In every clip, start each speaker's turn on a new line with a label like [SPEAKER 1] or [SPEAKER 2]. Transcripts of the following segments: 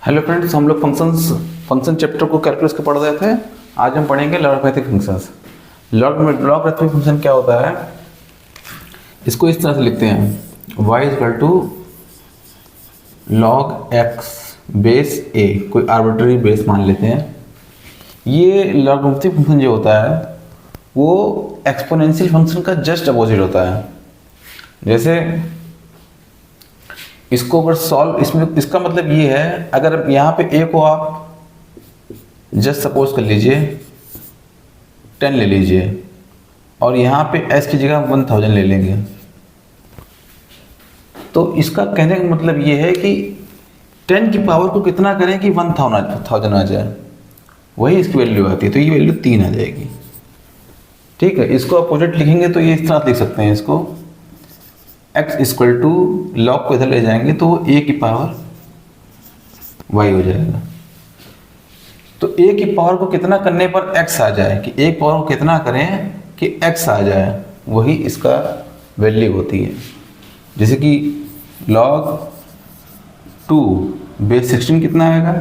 [SPEAKER 1] Hello friends, हम लोग function chapter को कैलकुलस के पढ़ रहे थे। आज हम पढ़ेंगे लॉगरिथमिक फंक्शंस। लॉगरिथमिक फंक्शन क्या होता है, इसको इस तरह से लिखते हैं y equal to log x base a, कोई आर्बिट्ररी बेस मान लेते हैं। ये लॉगरिथमिक फंक्शन जो होता है वो एक्सपोनेंशियल फंक्शन का जस्ट अपोजिट होता है। जैसे इसको अगर सॉल्व, इसमें इसका मतलब ये है, अगर यहाँ पे a को आप जस्ट सपोज कर लीजिए 10 ले लीजिए और यहाँ पे s की जगह 1000 ले लेंगे, तो इसका कहने का मतलब ये है कि 10 की पावर को कितना करें कि 1000 आ जाए, वही इसकी वैल्यू आती है। तो ये वैल्यू 3 आ जाएगी। ठीक है, इसको अपोजिट लिखेंगे तो ये इस तरह लिख सकते हैं, इसको x इक्वल टू लॉग को इधर ले जाएंगे तो वो a की पावर y हो जाएगा। तो a की पावर को कितना करने पर x आ जाए, कि a की पावर को कितना करें कि x आ जाए, वही इसका वैल्यू होती है। जैसे कि log 2 बेस 16 कितना आएगा,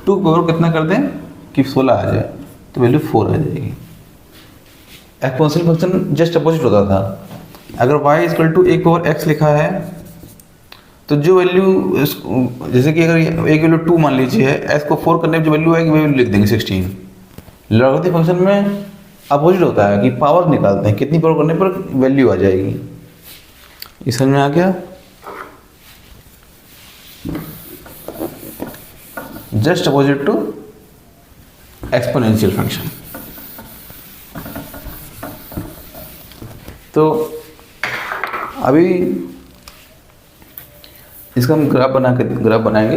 [SPEAKER 1] 2 की पावर कितना कर दें कि 16 आ जाए, तो वैल्यू 4 आ जाएगी। एक्सपोनेंशियल फंक्शन जस्ट अपोजिट होता था। अगर y इक्वल टू एक ओवर x लिखा है तो जो वैल्यू, जैसे कि अगर एक वैल्यू 2 मान लीजिए, s को 4 करने पर जो वैल्यू आएगी वही वैल्यू लिख देंगे 16। लॉगरिथमिक फंक्शन में अपोजिट होता है कि पावर निकालते हैं, कितनी पावर करने पर वैल्यू आ जाएगी। ये समझ में आ गया? Just opposite to exponential function. तो अभी इसका हम ग्राफ बनाएंगे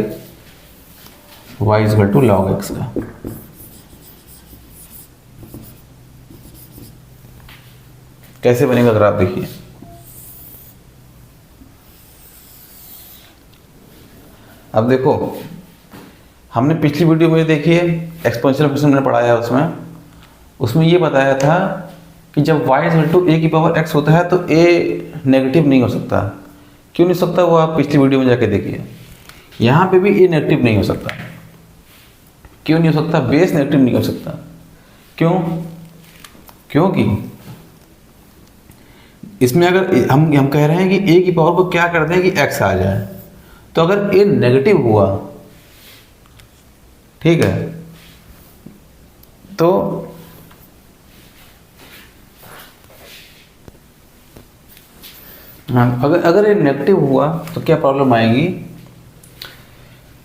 [SPEAKER 1] y equal to log x का। कैसे बनेगा ग्राफ देखिए। अब देखो, हमने पिछली वीडियो में देखिए एक्सपोनेंशियल फंक्शन मैंने पढ़ाया, उसमें ये बताया था कि जब y इक्वल टू a की पावर x होता है तो a नेगेटिव नहीं हो सकता। क्यों नहीं सकता, वो आप पिछली वीडियो में जाके देखिए। यहाँ पे भी a नेगेटिव नहीं हो सकता। क्यों नहीं हो सकता? बेस नेगेटिव नहीं हो सकता। क्यों? क्योंकि इसमें अगर हम कह रहे हैं कि a की पावर को क्या कर दें कि x आ जाए, तो अगर a नेगेटिव हुआ, ठीक है, तो हाँ, अगर ये नेगेटिव हुआ तो क्या प्रॉब्लम आएगी।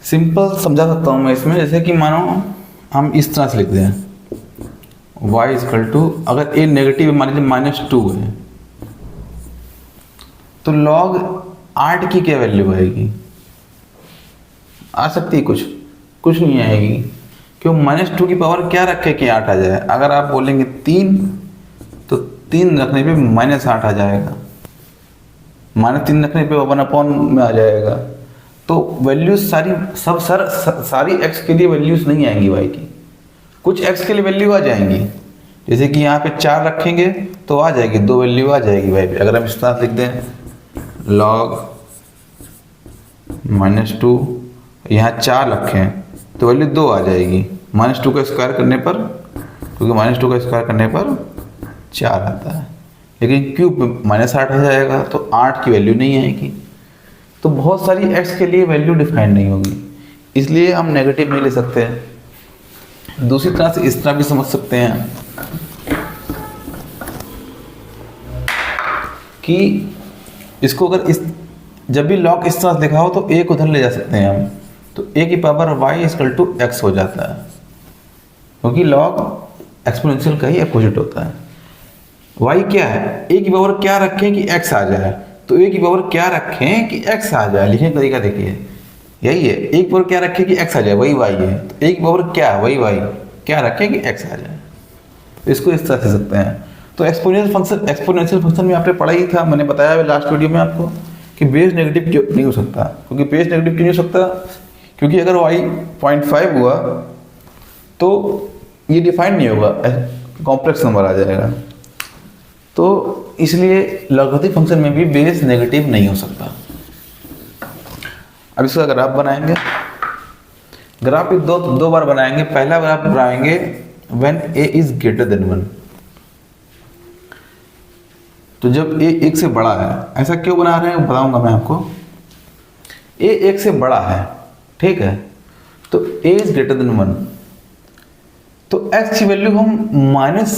[SPEAKER 1] सिंपल समझा सकता हूँ मैं इसमें। जैसे कि मानो हम इस तरह से लिख दें y इक्वल टू, अगर a नेगेटिव मान लीजिए -2 है, तो log 8 की क्या वैल्यू आएगी? आ सकती है? कुछ नहीं आएगी। क्यों? -2 की पावर क्या रखे कि 8 आ जाए। अगर आप बोलेंगे 3, तो 3 रखने पे -8 आ जाएगा, -3 रखने पे 1/, में आ जाएगा। तो वैल्यूज सारी x के लिए वैल्यूज नहीं आएंगी y की, कुछ x के लिए वैल्यू आ जाएंगी। जैसे कि यहाँ पे 4 रखेंगे तो आ जाएगी, 2 वैल्यू आ जाएगी y पे। अगर हम इस तरह लिख दें log -2, यहाँ 4 रखें तो वैल्यू 2 आ जाएगी, -2 का स्क्वायर करने पर, क्योंकि -2 का स्क्वायर करने पर 4 आता है। लेकिन क्यूब -8 आ जाएगा तो 8 की वैल्यू नहीं आएगी। तो बहुत सारी x के लिए वैल्यू डिफाइंड नहीं होगी, इसलिए हम नेगेटिव नहीं ले सकते हैं। दूसरी तरह से इस तरह भी समझ सकते हैं कि इसको अगर जब भी लॉग इस तरह से लिखा हो तो a को उधर ले जा सकते हैं हम, तो a की power y equal to x हो जाता है, क्योंकि लॉग एक्सपोनेंशियल का ही अपोजिट होता है। y क्या है? a की पावर क्या रखें कि x आ जाए, तो a की पावर क्या रखें कि x आ जाए। लिखने का तरीका देखिए, यही है। a की पावर क्या रखें कि x आ जाए, वही y है। तो a की पावर क्या है, वही y, क्या रखें कि x आ जाए। तो इसको इस तरह से सकते हैं। तो एक्सपोनेंशियल फंक्शन में आपने पढ़ा ही था, मैंने बताया लास्ट वीडियो में आपको कि बेस नेगेटिव क्यों नहीं हो सकता। क्योंकि बेस नेगेटिव क्यों नहीं हो सकता? क्योंकि अगर y 0.5 हुआ तो ये डिफाइंड नहीं होगा, कॉम्प्लेक्स नंबर आ जाएगा। तो इसलिए लॉगरिथमिक फंक्शन में भी बेस नेगेटिव नहीं हो सकता। अब इसका ग्राफ बनाएंगे। ग्राफ दो बार बनाएंगे। पहला ग्राफ बनाएंगे when a is greater than 1, तो जब a 1 से बड़ा है। ऐसा क्यों बना रहे हैं बताऊंगा मैं आपको। a 1 से बड़ा है, ठीक है, तो a इज ग्रेटर देन 1, तो x की वैल्यू हम माइनस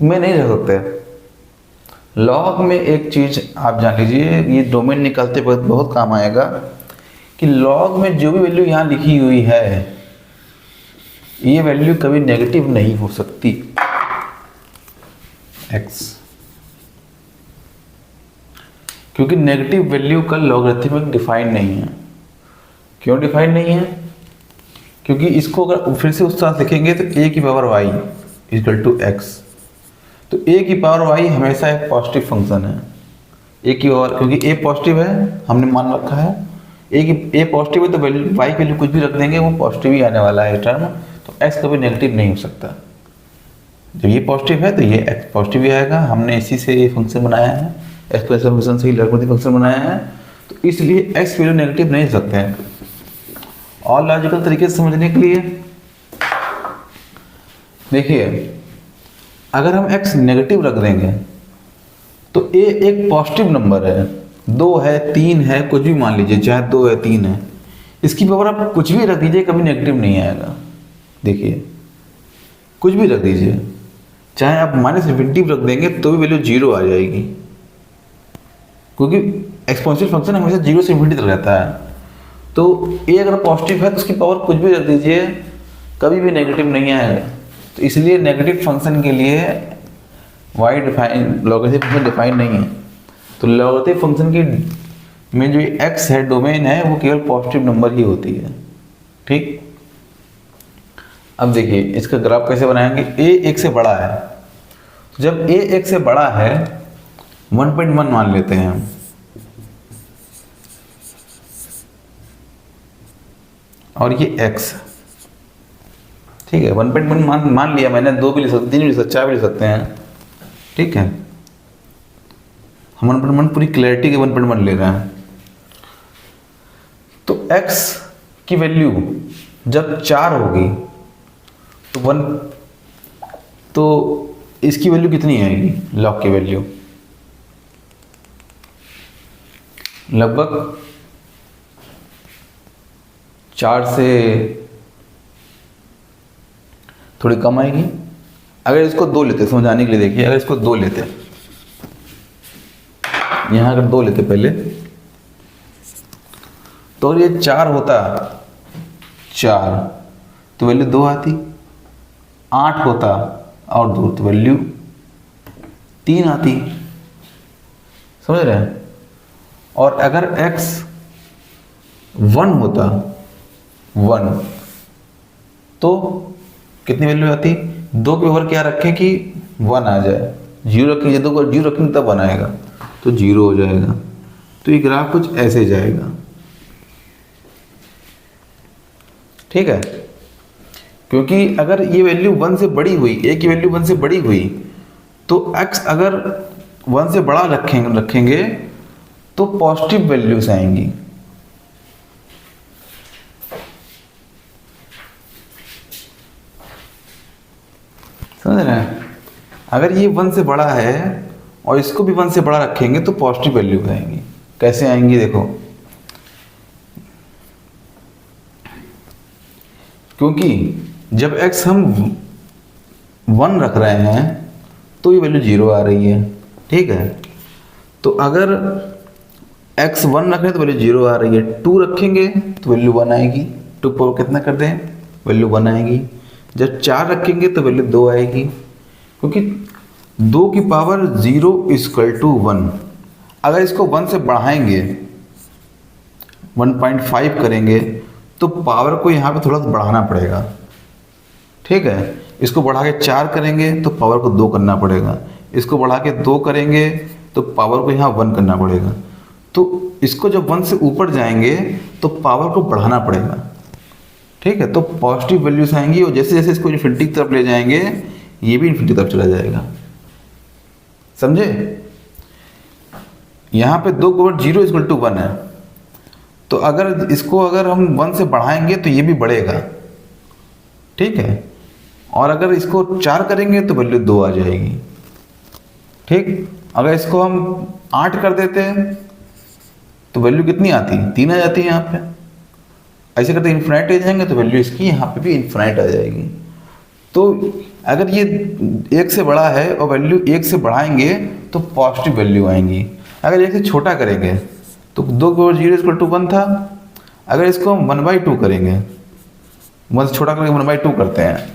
[SPEAKER 1] में नहीं रख सकते। लॉग में एक चीज आप जान लीजिए, ये डोमेन निकालते वक्त बहुत काम आएगा, कि लॉग में जो भी वैल्यू यहाँ लिखी हुई है ये वैल्यू कभी नेगेटिव नहीं हो सकती x, क्योंकि नेगेटिव वैल्यू का लॉगरिथमिक डिफाइन नहीं है। क्यों डिफाइन नहीं है? क्योंकि इसको अगर फिर से उस तरह लिखेंगे तो a की power y equal to x, तो a की पावर y हमेशा एक पॉजिटिव फंक्शन है। a की पावर, क्योंकि a पॉजिटिव है हमने मान रखा है, a पॉजिटिव है तो वैल्यू y की वैल्यू कुछ भी रख देंगे वो पॉजिटिव ही आने वाला है टर्म, तो x कभी नेगेटिव नहीं हो सकता। जब ये पॉजिटिव है तो ये x पॉजिटिव ही आएगा। हमने इसी से ये फंक्शन बनाया है, एक्सप्रेशन फंक्शन से ही लॉगरिथमिक फंक्शन बनाया है, तो इसलिए x वैल्यू नेगेटिव नहीं हो सकते हैं। और लॉजिकल तरीके से समझने के लिए देखिए, अगर हम x नेगेटिव रख देंगे तो a एक पॉजिटिव नंबर है, 2 है 3 है, कुछ भी मान लीजिए, चाहे 2 है 3 है, इसकी पावर आप कुछ भी रख दीजिए कभी नेगेटिव नहीं आएगा। देखिए कुछ भी रख दीजिए, चाहे आप माइनस इन्फिनिटी रख देंगे तो भी वैल्यू 0 आ जाएगी, क्योंकि एक्सपोनेंशियल फंक्शन हमेशा 0 से इन्फिनिटी तक रहता है। तो a अगर पॉजिटिव है तो उसकी पावर कुछ भी रख दीजिए कभी भी नेगेटिव नहीं आएगा। तो इसलिए नेगेटिव फंक्शन के लिए y define, logarithmic function define नहीं है। तो लॉगरिथमिक फंक्शन की में जो x है डोमेन है वो केवल पॉजिटिव नंबर ही होती है, ठीक। अब देखिए इसका ग्राफ कैसे बनाएंगे। a 1 से बड़ा है, तो जब a 1 से बड़ा है 1.1 मान लेते हैं हम, और ये x, ठीक है, 1.1 मान लिया मैंने, 2 भी ले सकते, 3 भी ले सकते, 4 भी ले सकते हैं, ठीक है। हम 1.1 पूरी क्लैरिटी के 1.1 ले रहे हैं। तो x की वैल्यू जब 4 होगी तो 1, तो इसकी वैल्यू कितनी आएगी, लॉग की वैल्यू लगभग 4 से थोड़ी कम आएगी। अगर इसको 2 लेते, समझाने के लिए देखिए, अगर इसको 2 लेते, यहाँ अगर 2 लेते पहले, तो ये 4 होता 4 तो वैल्यू 2 आती, 8 होता और 2 तो वैल्यू 3 आती, समझ रहे हैं। और अगर x 1 होता 1 तो कितनी वैल्यू आती, 2 की पावर क्या रखें कि 1 आ जाए, 0 रखेंगे, 2 को 0 रखेंगे तब 1 आएगा, तो 0 हो जाएगा। तो ये ग्राफ कुछ ऐसे जाएगा, ठीक है। क्योंकि अगर ये वैल्यू 1 से बड़ी हुई, a की वैल्यू 1 से बड़ी हुई, तो x अगर 1 से बड़ा रखेंगे तो पॉजिटिव वैल्यूज आएंगी, समझ रहे हैं। अगर ये 1 से बड़ा है और इसको भी 1 से बड़ा रखेंगे तो पॉजिटिव वैल्यू आएंगी। कैसे आएंगी देखो, क्योंकि जब x हम 1 रख रहे हैं तो ये वैल्यू 0 आ रही है, ठीक है। तो अगर x 1 रख रहे हैं तो वैल्यू 0 आ रही है, 2 रखेंगे तो वैल्यू 1 आएगी, 2 पावर कितना कर दें, वैल्यू 1 आएगी। जब 4 रखेंगे तो वैल्यू 2 आएगी, क्योंकि 2 की पावर 0 इक्वल टू 1। अगर इसको 1 से बढ़ाएंगे, 1.5 करेंगे, तो पावर को यहाँ पे थोड़ा सा बढ़ाना पड़ेगा, ठीक है। इसको बढ़ा के 4 करेंगे तो पावर को 2 करना पड़ेगा, इसको बढ़ा के 2 करेंगे तो पावर को यहाँ 1 करना पड़ेगा। तो इसको जब 1 से ऊपर जाएंगे तो पावर को बढ़ाना पड़ेगा, ठीक है। तो पॉजिटिव वैल्यूज आएंगी, और जैसे जैसे इसको इन्फिनिटी की तरफ ले जाएंगे ये भी इन्फिनिटी तरफ चला जाएगा, समझे। यहाँ पे 2 की पावर 0 इक्वल टू 1 है, तो अगर इसको अगर हम 1 से बढ़ाएंगे तो ये भी बढ़ेगा, ठीक है। और अगर इसको 4 करेंगे तो वैल्यू 2 आ जाएगी, ठीक। अगर इसको हम 8 कर देते हैं तो वैल्यू कितनी आती है, 3 आ जाती है यहाँ पे। ऐसे करते इन्फिनाइट आ जाएंगे तो वैल्यू इसकी यहाँ पे भी इन्फिनाइट आ जाएगी। तो अगर ये 1 से बड़ा है और वैल्यू 1 से बढ़ाएंगे तो पॉजिटिव वैल्यू आएंगी। अगर 1 से छोटा करेंगे तो 2/0 = 1 था। अगर इसको हम 1/2 करेंगे, 1 से छोटा करके 1/2 करते हैं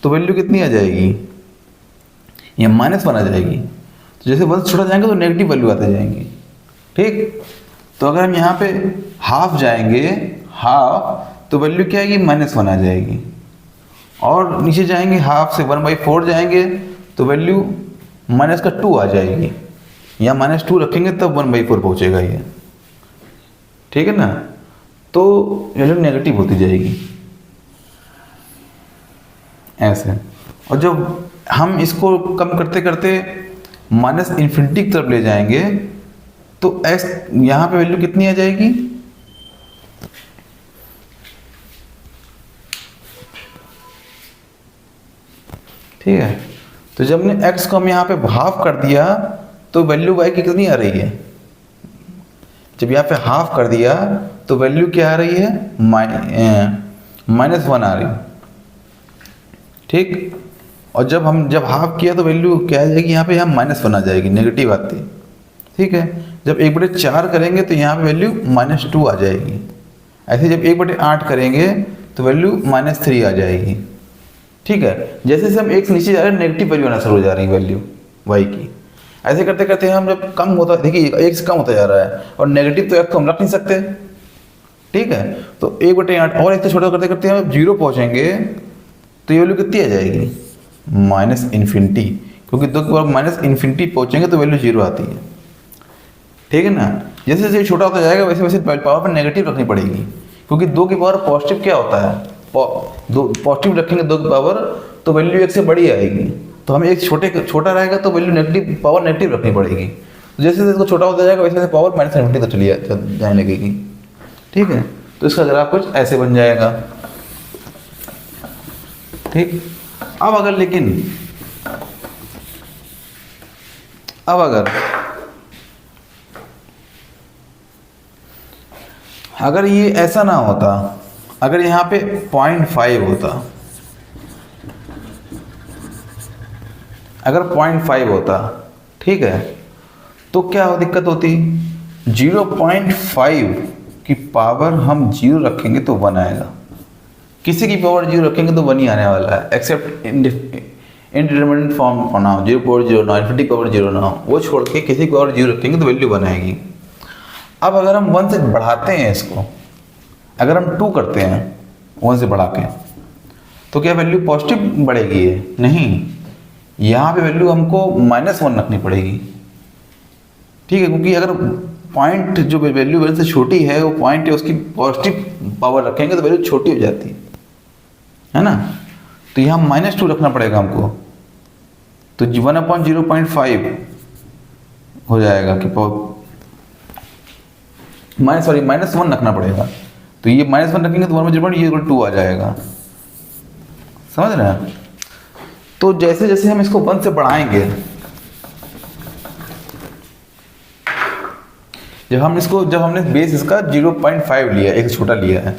[SPEAKER 1] तो वैल्यू कितनी आ जाएगी, ये -1 आ जाएगी। तो जैसे 1 से छोटा जाएंगे तो नेगेटिव वैल्यू आते जाएंगी, ठीक। तो अगर हम यहाँ पे हाफ जाएंगे, हाफ, तो वैल्यू क्या आएगी, -1 आ जाएगी। और नीचे जाएंगे हाफ से 1/4 जाएंगे तो वैल्यू -2 आ जाएगी। या -2 रखेंगे तब 1/4 पहुंचेगा ये, ठीक है ना। तो वैल्यू नेगेटिव होती जाएगी ऐसे। और जब हम इसको कम करते करते -∞ की तरफ ले जाएंगे तो x यहाँ पे वैल्यू कितनी आ जाएगी, ठीक है। तो जब हमने x को हम यहाँ पे हाफ कर दिया तो वैल्यू y की कितनी आ रही है, जब यहाँ पे हाफ कर दिया तो वैल्यू क्या आ रही है, -1 आ रही, ठीक। और जब हाफ किया तो वैल्यू क्या आ जाएगी, यहाँ पे -1 आ जाएगी, नेगेटिव आती, ठीक है। जब 1/4 करेंगे तो यहाँ पे वैल्यू -2 आ जाएगी। ऐसे जब 1/8 करेंगे तो वैल्यू -3 आ जाएगी, ठीक है। जैसे जैसे हम 1 से नीचे जा रहे हैं नेगेटिव वैल्यू आना शुरू हो जा रही है वैल्यू y की। ऐसे करते करते हम जब कम होता, देखिए 1 से कम होता जा रहा है और नेगेटिव तो x को हम रख नहीं सकते, ठीक है। तो 1/8 और 1 से छोटा करते करते हम 0 पहुँचेंगे तो ये वैल्यू कितनी आ जाएगी, -∞, क्योंकि 2 की पावर -∞ पहुँचेंगे तो वैल्यू 0 आती है, ठीक है ना। जैसे जैसे छोटा होता जाएगा वैसे वैसे पावर पर नेगेटिव रखनी पड़ेगी, क्योंकि 2 की पावर पॉजिटिव क्या होता है, पॉजिटिव रखेंगे 2 की पावर तो वैल्यू 1 से बड़ी आएगी। तो हमें एक छोटा रहेगा तो वैल्यू नेगेटिव, पावर नेगेटिव रखनी पड़ेगी। तो जैसे जैसे इसको छोटा होता जाएगा वैसे वैसे पावर -∞ तक चली जाने लगेगी, ठीक है। तो इसका ग्राफ कुछ ऐसे बन जाएगा, ठीक। अब अगर ये ऐसा ना होता, अगर यहाँ पे 0.5 होता, अगर 0.5 होता, ठीक है, तो क्या दिक्कत होती, 0.5 की पावर हम 0 रखेंगे तो 1 आएगा, किसी की पावर 0 रखेंगे तो 1 ही आने वाला है, एक्सेप्ट इंडिटरमिनेट फॉर्म होना हो, 0.0 ना, इनफिनिटी पावर 0 ना हो, वो छोड़ के किसी की पावर 0 रखेंगे तो वैल्यू 1 आएगी। अब अगर हम 1 से बढ़ाते हैं इसको, अगर हम 2 करते हैं 1 से बढ़ा के, तो क्या वैल्यू पॉजिटिव बढ़ेगी है, नहीं, यहाँ पे वैल्यू हमको -1 रखनी पड़ेगी, ठीक है। क्योंकि अगर पॉइंट जो वैल्यू 1 से छोटी है वो पॉइंट है, उसकी पॉजिटिव पावर रखेंगे तो वैल्यू छोटी हो जाती है ना। तो यहाँ -2 रखना पड़ेगा हमको, तो 1/0.5 हो जाएगा कि -1 रखना पड़ेगा। तो ये -1 रखेंगे तो 1/0.2 आ जाएगा, समझ रहे हैं। तो जैसे जैसे हम इसको 1 से बढ़ाएंगे, जब हमने बेस इसका 0.5 लिया, एक छोटा लिया है,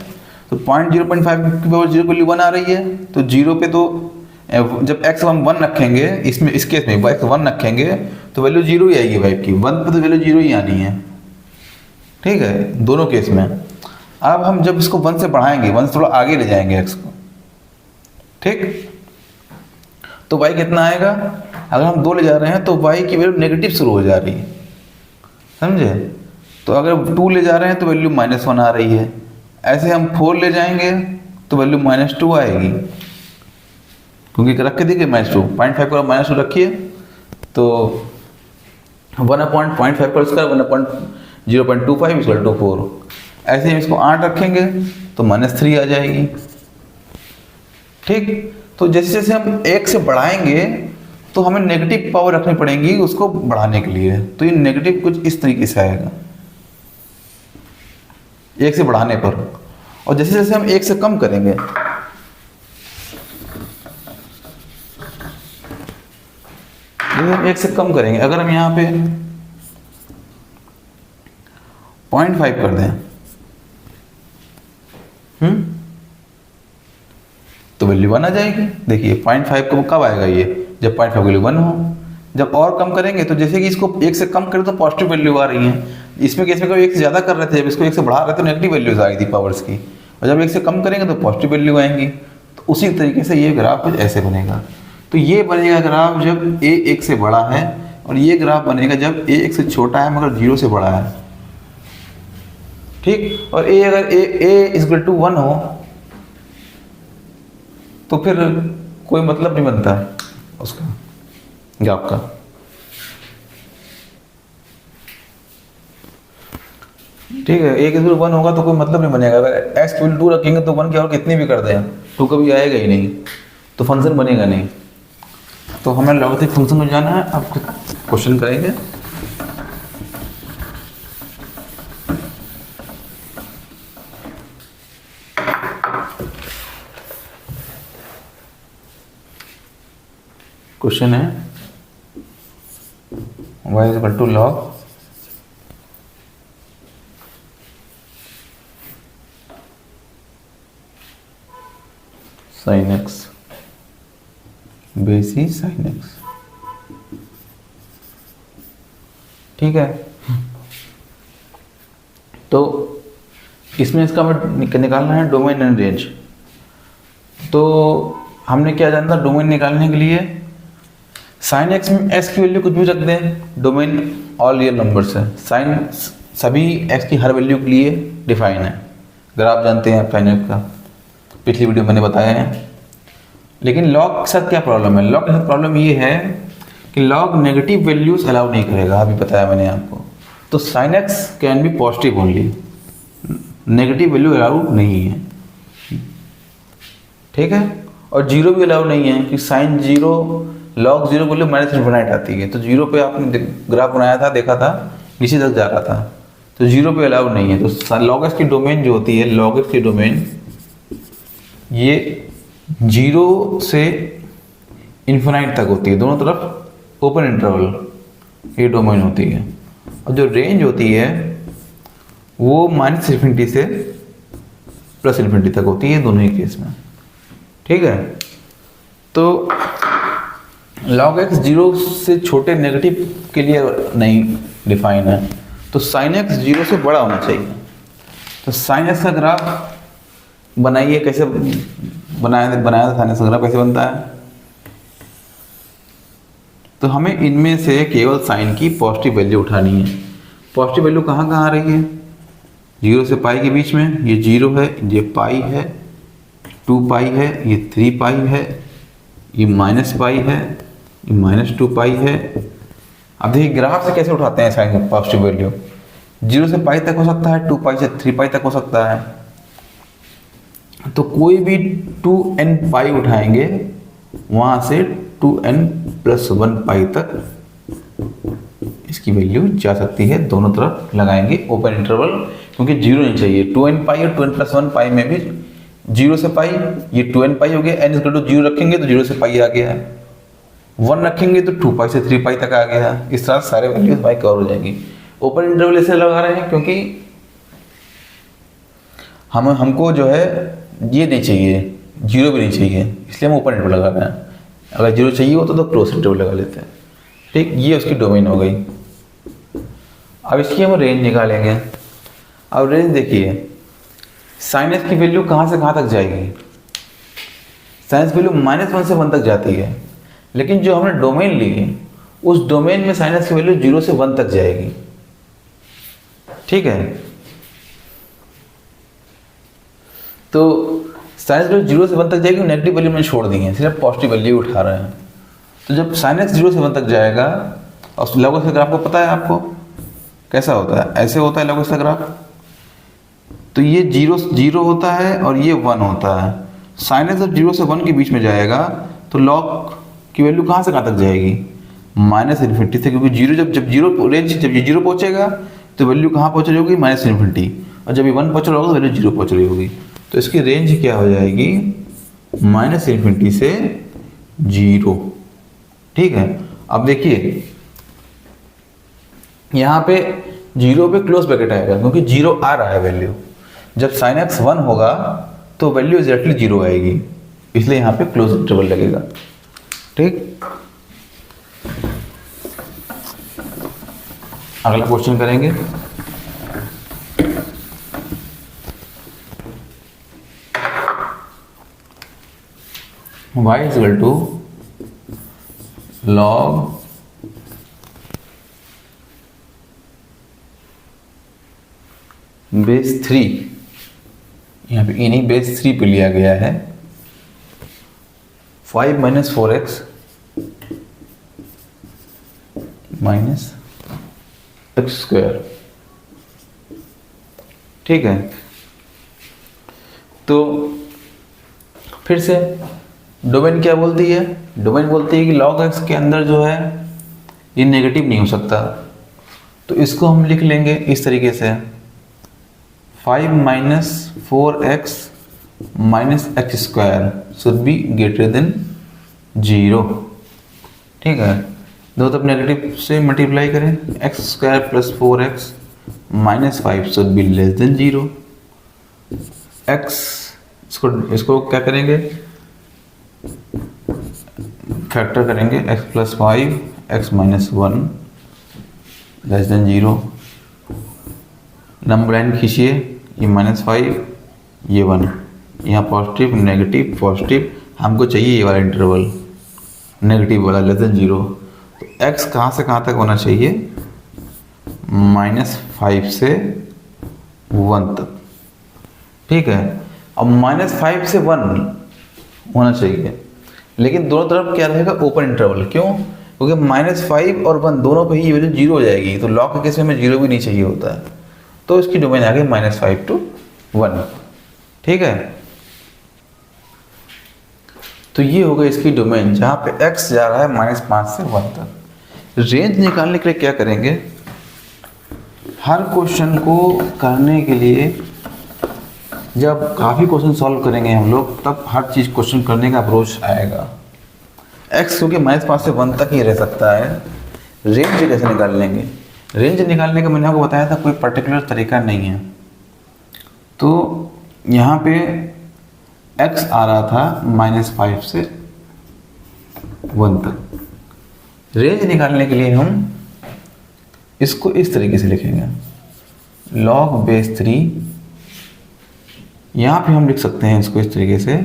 [SPEAKER 1] तो 0.5 की पावर 0 को 1 आ रही है। तो 0 पे तो जब x हम 1 रखेंगे, इसमें इस केस में x 1 रखेंगे तो वैल्यू 0 ही आएगी y की, 1 पे तो वैल्यू 0 ही आनी है, ठीक है, दोनों केस में। अब हम जब इसको 1 से बढ़ाएंगे, 1 से थोड़ा आगे ले जाएंगे x को, ठीक, तो y कितना आएगा, अगर हम 2 ले जा रहे हैं तो y की वैल्यू नेगेटिव शुरू हो जा रही है, समझे। तो अगर 2 ले जा रहे हैं तो वैल्यू -1 आ रही है, ऐसे हम 4 ले जाएंगे तो वैल्यू -2 आएगी, क्योंकि रख के देखिए -2, 0.5 को -2 रखिए तो 1/0.5 पर उसका 1/0.25 = 4। ऐसे हम इसको 8 रखेंगे तो -3 आ जाएगी, ठीक। तो जैसे जैसे हम 1 से बढ़ाएंगे तो हमें नेगेटिव पावर रखनी पड़ेगी उसको बढ़ाने के लिए, तो ये नेगेटिव कुछ इस तरीके से आएगा, 1 से बढ़ाने पर। और जैसे जैसे हम 1 से कम करेंगे, जैसे हम 1 से कम करेंगे, अगर हम यहाँ पे 0.5 कर दें, तो वैल्यू 1 आ जाएगी। देखिए 0.5 को कब आएगा ये, जब 0.5 वैल्यू 1 हो। जब और कम करेंगे तो जैसे कि इसको 1 से कम करें तो पॉजिटिव वैल्यू आ रही है, इसमें केस में कभी 1 से ज़्यादा कर रहे थे, जब इसको 1 से बढ़ा रहे थे तो नेगेटिव वैल्यूज आ रही थी पावर्स की, और जब 1 से कम करेंगे तो पॉजिटिव वैल्यू आएंगी। तो उसी तरीके से ये ग्राफ कुछ ऐसे बनेगा। तो ये बनेगा ग्राफ जब a 1 से बड़ा है, और ये ग्राफ बनेगा जब a 1 से छोटा है मगर 0 से बड़ा है। ठीक, और a अगर a 1 हो तो फिर कोई मतलब नहीं बनता है उसका ग्राफ का। ठीक है, a 1 होगा तो कोई मतलब नहीं बनेगा। अगर x 2 रखेंगे तो 1 की और कितनी भी कर दें 2 कभी आएगा ही नहीं, तो फंक्शन बनेगा नहीं। तो हमें लॉगरिथमिक फंक्शन में जाना है। अब क्वेश्चन करेंगे। क्वेश्चन है y = log sin x बेसी sin x। ठीक है, तो इसमें इसका हमें निकालना है डोमेन एंड रेंज। तो हमने क्या जाना था डोमेन निकालने के लिए, साइन एक्स में एक्स की वैल्यू कुछ भी रख दें, डोमेन ऑल रियल नंबर्स है, साइन सभी एक्स की हर वैल्यू के लिए डिफाइन है। अगर आप जानते हैं साइन एक्स का, पिछली वीडियो मैंने बताया है। लेकिन लॉग के साथ क्या प्रॉब्लम है, लॉग के साथ प्रॉब्लम ये है कि लॉग नेगेटिव वैल्यूज अलाउ नहीं करेगा, अभी बताया मैंने आपको। तो sine x can be positive only, negative value allow नहीं है। ठीक है, और जीरो भी अलाउ नहीं है कि sine zero log zero value -∞ आती है। तो जीरो पे आपने ग्राफ बनाया था, देखा था नीचे तक जा रहा था, तो जीरो पे अलाउ नहीं है। तो लॉग एक्स की डोमेन जो होती है, लॉग एक्स की डोमेन ये 0 से इन्फिनाइट तक होती है, दोनों तरफ ओपन इंटरवल ये डोमेन होती है। और जो रेंज होती है वो -∞ से +∞ तक होती है, दोनों ही केस में। ठीक है, तो log x 0 से छोटे नेगेटिव के लिए नहीं डिफाइन है, तो sin x 0 से बड़ा होना चाहिए। तो sin x का ग्राफ बनाइए, कैसे बनाया था sin x का ग्राफ कैसे बनता है। तो हमें इनमें से केवल साइन की पॉजिटिव वैल्यू उठानी है। पॉजिटिव वैल्यू कहाँ कहाँ आ रही है, 0 से पाई के बीच में, ये 0 है, ये पाई है, 2 पाई है, ये 3 पाई है, ये -पाई है, ये -2 पाई है। अब देखिए ग्राफ से कैसे उठाते हैं साइन की पॉजिटिव वैल्यू, 0 से पाई तक हो सकता है, 2 पाई से 3 पाई तक हो सकता है। तो कोई भी 2n पाई उठाएंगे वहाँ से 2n+1 पाई तक इसकी वैल्यू जा सकती है, दोनों तरफ लगाएंगे ओपन इंटरवल, क्योंकि 0 नहीं चाहिए। 2n पाई और 2n+1 पाई में भी 0 से पाई, ये 2n पाई हो गया, n 0 रखेंगे तो 0 से पाई आ गया, 1 रखेंगे तो 2 पाई से 3 पाई तक आ गया। इस तरह सारे वैल्यूज पाई कवर हो जाएंगी। ओपन इंटरवल ऐसे लगा रहे हैं क्योंकि हमको जो है ये नहीं चाहिए, 0 भी नहीं चाहिए, इसलिए हम ओपन इंटरवल लगा रहे हैं। अगर 0 चाहिए होता तो क्लोज इंटरवल लगा लेते हैं। ठीक, ये उसकी डोमेन हो गई। अब इसकी हम रेंज निकालेंगे। अब रेंज देखिए, साइन एक्स की वैल्यू कहाँ से कहाँ तक जाएगी, साइन एक्स वैल्यू -1 से 1 तक जाती है, लेकिन जो हमने डोमेन ली है उस डोमेन में साइन एक्स की वैल्यू 0 से 1 तक जाएगी। ठीक है, तो साइन एक्स वैल्यू 0 से 1 तक जाएगी, नेगेटिव वैल्यू में छोड़ दी है, सिर्फ पॉजिटिव वैल्यू उठा रहे हैं। तो जब साइन एक्स 0 से 1 तक जाएगा, और लॉग एक्स का ग्राफ को पता है आपको कैसा होता है, ऐसे होता है लॉग एक्स का ग्राफ। तो ये 0 होता है और ये 1 होता है। साइन एक्स जब 0 से 1 के बीच में जाएगा तो लॉग की वैल्यू कहाँ से कहाँ तक जाएगी, -∞ से, क्योंकि 0 जब 0 रेंज जब ये 0 पहुँचेगा तो वैल्यू कहाँ पहुँच जाएगी, -∞। और जब ये 1 पहुँच रहा होगा तो वैल्यू 0 पहुँच रही होगी। तो इसकी रेंज क्या हो जाएगी, -∞ से 0। ठीक है, अब देखिए यहाँ पे 0 पे क्लोज ब्रैकेट आएगा क्योंकि 0 आ रहा है वैल्यू। जब sin x 1 होगा तो वैल्यू एग्जैक्टली 0 आएगी, इसलिए यहाँ पे क्लोज इंटरवल लगेगा। ठीक, अगला क्वेश्चन करेंगे। y is equal to log base 3, यहाँ पे इन्हीं बेस 3 पे लिया गया है, 5 - 4x - x स्क्वायर। ठीक है, तो फिर से डोमेन क्या बोलती है, डोमेन बोलती है कि log x के अंदर जो है ये नेगेटिव नहीं हो सकता, तो इसको हम लिख लेंगे इस तरीके से, 5 - 4x - x square should be greater than 0। ठीक है, दो तरफ नेगेटिव से मल्टीप्लाई करें, x square plus 4x - 5 should be less than 0। x इसको क्या करेंगे, फैक्टर करेंगे, x plus 5 x - 1 less than 0। Number line खींचिए, ये -5 ये 1, यहाँ पॉजिटिव नेगेटिव पॉजिटिव, हमको चाहिए ये वाला इंटरवल नेगेटिव वाला लेस देन 0। तो x कहाँ से कहाँ तक होना चाहिए, -5 से 1 तक। ठीक है, अब -5 से 1 होना चाहिए, लेकिन दोनों तरफ क्या रहेगा, ओपन इंटरवल। क्यों, क्योंकि -5 और 1 दोनों पे ही वैल्यू 0 हो जाएगी, तो लॉग के केस में 0 भी नहीं चाहिए होता है, तो इसकी डोमेन आ गई -5 to 1। ठीक है, तो ये हो गई इसकी डोमेन जहाँ पे x जा रहा है -5 से 1 तक। रेंज निकालने के लिए क्या करेंगे, हर क्वेश्चन को करने के लिए जब काफ़ी क्वेश्चन सॉल्व करेंगे हम लोग, तब हर चीज़ क्वेश्चन करने का अप्रोच आएगा। x क्योंकि -5 से 1 तक ही रह सकता है, रेंज कैसे निकाल लेंगे, रेंज निकालने का मैंने आपको बताया था कोई पर्टिकुलर तरीका नहीं है। तो यहाँ पे x आ रहा था -5 से 1 तक, रेंज निकालने के लिए हम इसको इस तरीके से लिखेंगे, log बेस 3, यहाँ पे हम लिख सकते हैं इसको इस तरीके से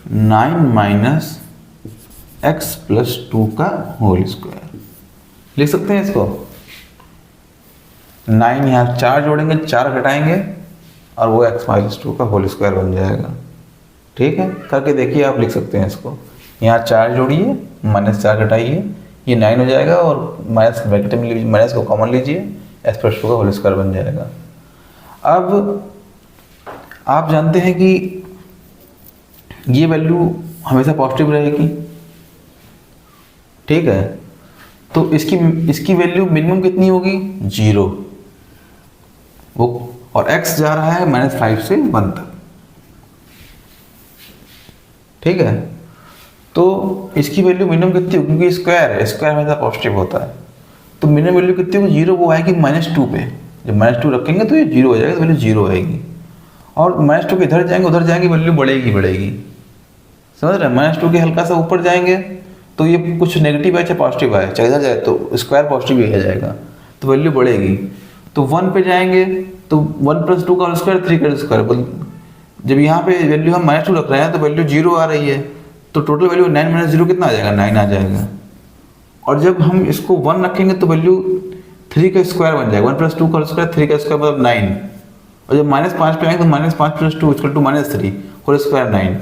[SPEAKER 1] 9 - x + 2 का होल स्क्वायर लिख सकते हैं इसको। 9 यहाँ 4 जोड़ेंगे, 4 घटाएंगे और वो x - 2 का होल स्क्वायर बन जाएगा। ठीक है, करके देखिए, आप लिख सकते हैं इसको, यहाँ 4 जोड़िए -4 घटाइए, ये 9 हो जाएगा, और माइनस ब्रैकेट में लीजिए, माइनस को कॉमन लीजिए, x + 2 का होल स्क्वायर बन जाएगा। अब आप जानते हैं कि ये वैल्यू हमेशा पॉजिटिव रहेगी। ठीक है, तो इसकी वैल्यू मिनिमम कितनी होगी, 0, वो, और x जा रहा है -5 से 1 तक। ठीक है, तो इसकी वैल्यू मिनिमम कितनी होगी, क्योंकि स्क्वायर है, स्क्वायर हमेशा पॉजिटिव होता है, तो मिनिमम वैल्यू कितनी होगी, 0, वो आएगी -2 पे। जब -2 रखेंगे तो ये 0 हो जाएगा, तो वैल्यू 0 आएगी, और -2 के इधर जाएंगे उधर जाएंगे, वैल्यू बढ़ेगी। समझ रहे हैं, -2 के हल्का सा ऊपर जाएंगे तो ये कुछ नेगेटिव आए चाहे पॉजिटिव आए, चाहे इधर जाए तो स्क्वायर पॉजिटिव ही आ जाएगा, तो वैल्यू बढ़ेगी। तो 1 पे जाएंगे तो 1 + 2 का होल स्क्वायर 3 का स्क्वायर। जब यहाँ पे वैल्यू हम -2 रख रहे हैं तो वैल्यू 0 आ रही है, तो टोटल वैल्यू 9 - 0 कितना आ जाएगा, 9 आ जाएगा। और जब हम इसको 1 रखेंगे तो वैल्यू 3 का स्क्वायर बन जाएगा, 1 + 2 का होल स्क्वायर 3 का स्क्वायर मतलब 9। और जब -5 पे आएंगे तो -5 + 2 = -3 होल स्क्वायर 9।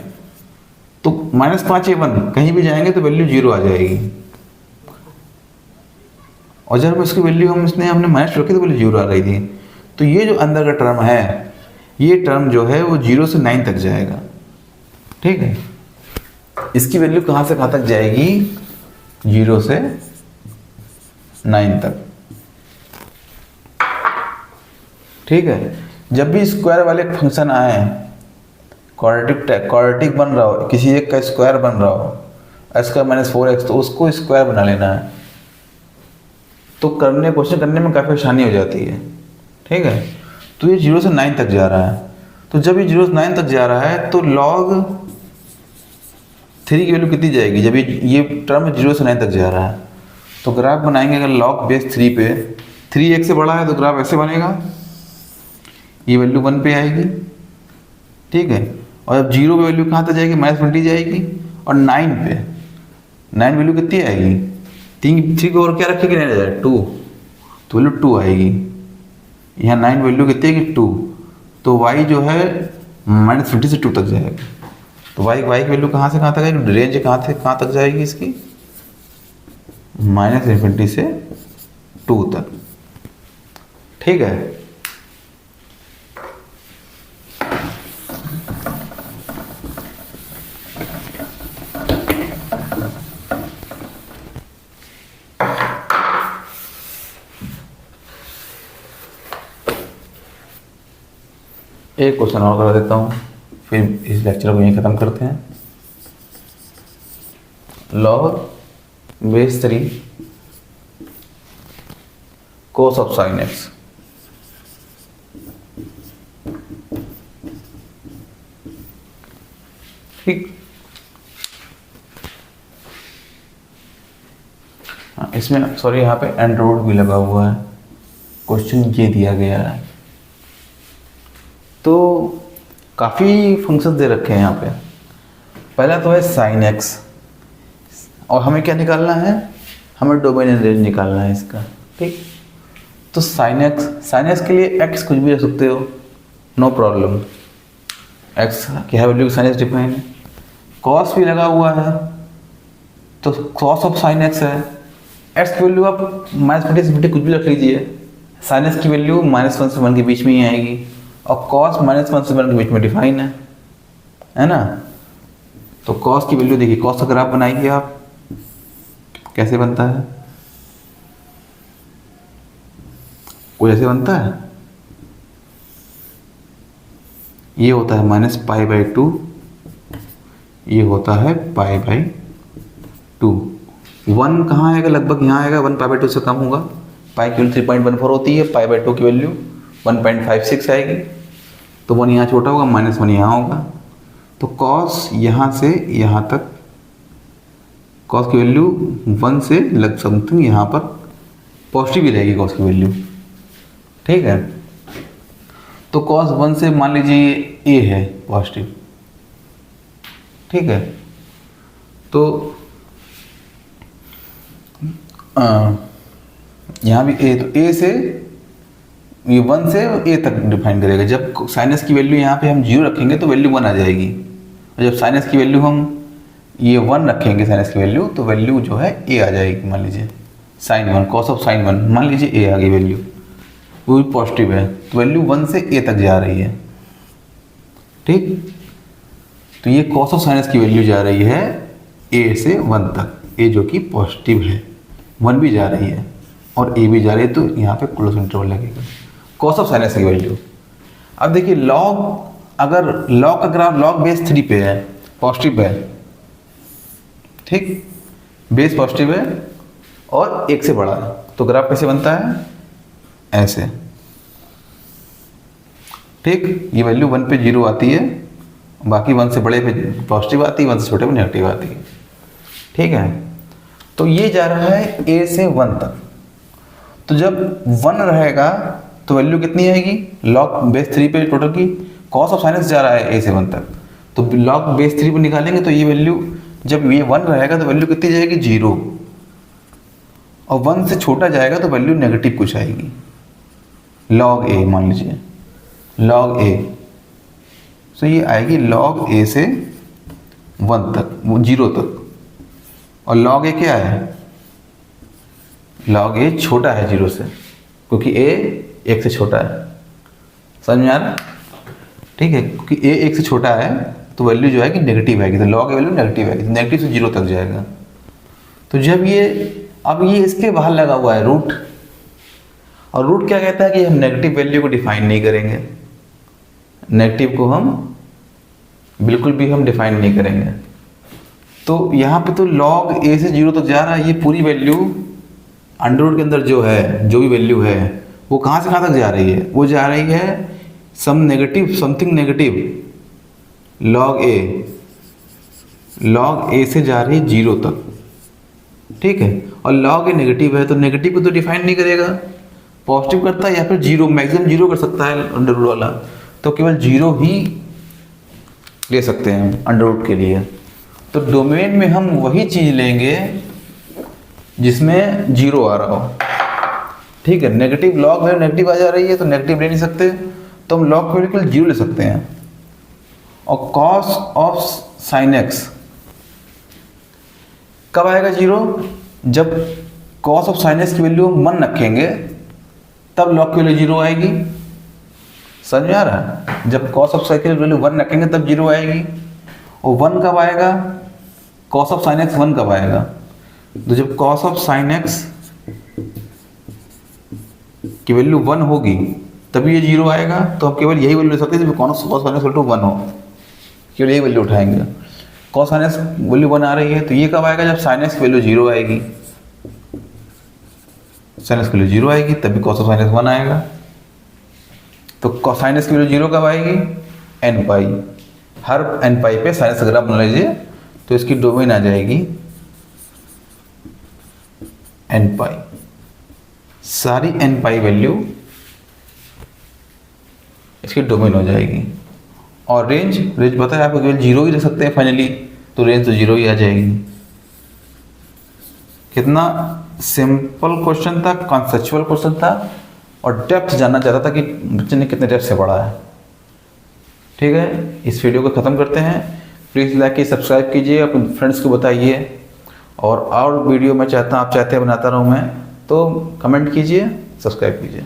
[SPEAKER 1] तो -5 या 1 कहीं भी जाएंगे तो वैल्यू 0 आ जाएगी, और जब इसकी वैल्यू हमने माइनस रखी तो वैल्यू 0 आ रही थी। तो ये जो अंदर का टर्म है, ये टर्म जो है वो 0 से 9 तक जाएगा। ठीक है, इसकी वैल्यू कहाँ से कहाँ तक जाएगी, 0 से 9 तक। ठीक है, जब भी स्क्वायर वाले फंक्शन आए, क्वाड्रेटिक बन रहा हो, किसी एक का स्क्वायर बन रहा हो, x²-4x, तो उसको स्क्वायर बना लेना है। तो क्वेश्चन करने में काफ़ी आसानी हो जाती है। ठीक है, तो ये 0 से 9 तक जा रहा है। तो जब ये 0 से 9 तक जा रहा है तो log 3 की वैल्यू कितनी जाएगी? जब ये टर्म 0 से 9 तक जा रहा है तो ग्राफ बनाएंगे। अगर log बेस 3 पे 3 1 से बड़ा है तो ग्राफ ऐसे बनेगा, ये वैल्यू 1 पे आएगी। ठीक है, और जब 0 पे वैल्यू कहाँ तक जाएगी? -20 जाएगी। और 9 पे 9 वैल्यू कितनी आएगी? 3 को और क्या रखेगी? 2, तो वैल्यू 2 आएगी। यहाँ 9 वैल्यू कितनी आएगी? 2। तो y जो है -20 से 2 तक जाएगा। तो y की वैल्यू कहाँ से कहाँ तक आएगी? रेंज कहाँ से कहाँ तक जाएगी इसकी? -20 से 2 तक। ठीक है, एक क्वेश्चन और करा देता हूँ, फिर इस लेक्चर को यहीं ख़त्म करते हैं। log base 3 cos of sin x। ठीक, हाँ, इसमें सॉरी यहाँ पे एंड रूट भी लगा हुआ है। क्वेश्चन ये दिया गया है, तो काफ़ी फंक्शंस दे रखे हैं यहाँ पे। पहला तो है sin x, और हमें क्या निकालना है? हमें डोमेन एंड रेंज निकालना है इसका। ठीक, तो sin x के लिए x कुछ भी रख सकते हो, नो प्रॉब्लम। x क्या है वैल्यू? sin x डिफाइन है। cos भी लगा हुआ है, तो cos ऑफ sin x है। x की वैल्यू आप -20 से 50 कुछ भी रख लीजिए, sin x की वैल्यू -1 से 1 के बीच में ही आएगी, और cos -1 से 1 के बीच में डिफाइन है ना। तो cos की वैल्यू देखिए, cos का ग्राफ बनाइए आप, कैसे बनता है? कोई ऐसे बनता है, ये होता है -π/2, ये होता है π/2। 1 कहाँ आएगा? लगभग यहाँ आएगा, 1 π/2 से कम होगा। पाई की वैल्यू 3.14 होती है, π/2 की वैल्यू 1.56 आएगी। तो 1 यहाँ छोटा होगा, -1 यहाँ होगा। तो cos यहाँ से यहाँ तक, cos की वैल्यू 1 से लग समथिंग यहाँ पर पॉजिटिव ही रहेगी cos की वैल्यू। ठीक है, तो cos 1 से मान लीजिए a है पॉजिटिव। ठीक है, तो यहाँ भी a, तो a से ये 1 से a तक डिफाइन करेगा। जब साइनस की वैल्यू यहाँ पे हम 0 रखेंगे तो वैल्यू 1 आ जाएगी, और जब साइनस की वैल्यू हम ये 1 रखेंगे साइनस की वैल्यू, तो वैल्यू जो है a आ जाएगी। मान लीजिए sin 1, cos ऑफ sin 1, मान लीजिए a आ गई वैल्यू, वो भी पॉजिटिव है, तो वैल्यू 1 से a तक जा रही है। ठीक, तो ये cos ऑफ साइनस की वैल्यू जा रही है a से 1 तक, a जो कि पॉजिटिव है, 1 भी जा रही है और a भी जा रही है, तो यहाँ पे क्लोज इंटरवल लगेगा। cos ऑफ साइनस की वैल्यू। अब देखिए log, अगर log का ग्राफ log बेस 3 पे है, पॉजिटिव है, ठीक, बेस पॉजिटिव है और 1 से बड़ा है, तो ग्राफ कैसे बनता है? ऐसे। ठीक, ये वैल्यू 1 पे 0 आती है, बाकी 1 से बड़े पे पॉजिटिव आती है, 1 से छोटे पे नेगेटिव आती है। ठीक है, तो ये जा रहा है a से 1 तक। तो जब 1 रहेगा तो वैल्यू कितनी आएगी? log बेस 3 पे टोटल की cos ऑफ साइनस जा रहा है a से 1 तक, तो log बेस 3 पे निकालेंगे तो ये वैल्यू, जब ये 1 रहेगा तो वैल्यू कितनी जाएगी? 0, और 1 से छोटा जाएगा तो वैल्यू नेगेटिव कुछ आएगी। log a मान लीजिए, log a, तो ये आएगी log a से 1 तक, वो 0 तक। और log a क्या है? log a छोटा है 0 से, क्योंकि a 1 से छोटा है। समझ में आ रहा? ठीक है, क्योंकि a 1 से छोटा है तो वैल्यू जो है कि नेगेटिव आएगी, तो log a वैल्यू नेगेटिव आएगी, तो नेगेटिव से 0 तक जाएगा। तो जब ये, अब ये इसके बाहर लगा हुआ है रूट, और रूट क्या कहता है कि हम नेगेटिव वैल्यू को डिफाइन नहीं करेंगे। नेगेटिव को हम बिल्कुल भी हम डिफाइन नहीं करेंगे। तो यहाँ पे तो log a से 0 तक जा रहा है, ये पूरी वैल्यू अंडर रूट के अंदर जो है, जो भी वैल्यू है वो कहाँ से कहाँ तक जा रही है, वो जा रही है समथिंग नेगेटिव log a से जा रही है 0 तक, ठीक है। और log a नेगेटिव है तो नेगेटिव को तो डिफाइन नहीं करेगा, पॉजिटिव करता है या फिर 0, मैक्सिमम 0 कर सकता है अंडर रूट वाला, तो केवल 0 ही ले सकते हैं हम अंडर रूट के लिए। तो डोमेन में हम वही चीज़ लेंगे जिसमें 0 आ रहा हो, ठीक है। नेगेटिव log है, नेगेटिव आ जा रही है तो नेगेटिव ले नहीं सकते, तो हम log को केवल 0 ले सकते हैं। और cos ऑफ sin x कब आएगा 0? जब cos ऑफ sin x की वैल्यू हम 1 रखेंगे तब log की वैल्यू 0 आएगी। समझ में आ रहा है? जब cos ऑफ sin की वैल्यू 1 रखेंगे तब 0 आएगी। और 1 कब आएगा? cos ऑफ sin x 1 कब आएगा? तो जब cos ऑफ sin x की वैल्यू 1 होगी तभी ये 0 आएगा। तो हम केवल यही वैल्यू ले सकते हैं जब cos sin x 1 हो, केवल यही वैल्यू उठाएंगे। cos sin x वैल्यू 1 आ रही है तो ये कब आएगा? जब sin x की वैल्यू 0 आएगी, sin x की वैल्यू 0 आएगी तभी cos ऑफ sin x 1 आएगा। तो sin x की वैल्यू 0 कब आएगी? n पाई। हर n पाई पे sin x अगर आप बना लीजिए तो इसकी डोमेन आ जाएगी n पाई। सारी n पाई वैल्यू इसकी डोमेन हो जाएगी। और रेंज पता है आपको, केवल 0 ही रख सकते हैं फाइनली, तो रेंज तो 0 ही आ जाएगी। कितना सिंपल क्वेश्चन था, कॉन्सेप्चुअल क्वेश्चन था, और डेप्थ जानना चाहता था कि बच्चे ने कितने डेप्थ से पढ़ा है। ठीक है, इस वीडियो को ख़त्म करते हैं। प्लीज़ लाइक कीजिए, सब्सक्राइब कीजिए, अपने फ्रेंड्स को बताइए। और वीडियो मैं चाहता हूँ, आप चाहते हैं बनाता रहूँ मैं, तो कमेंट कीजिए, सब्सक्राइब कीजिए।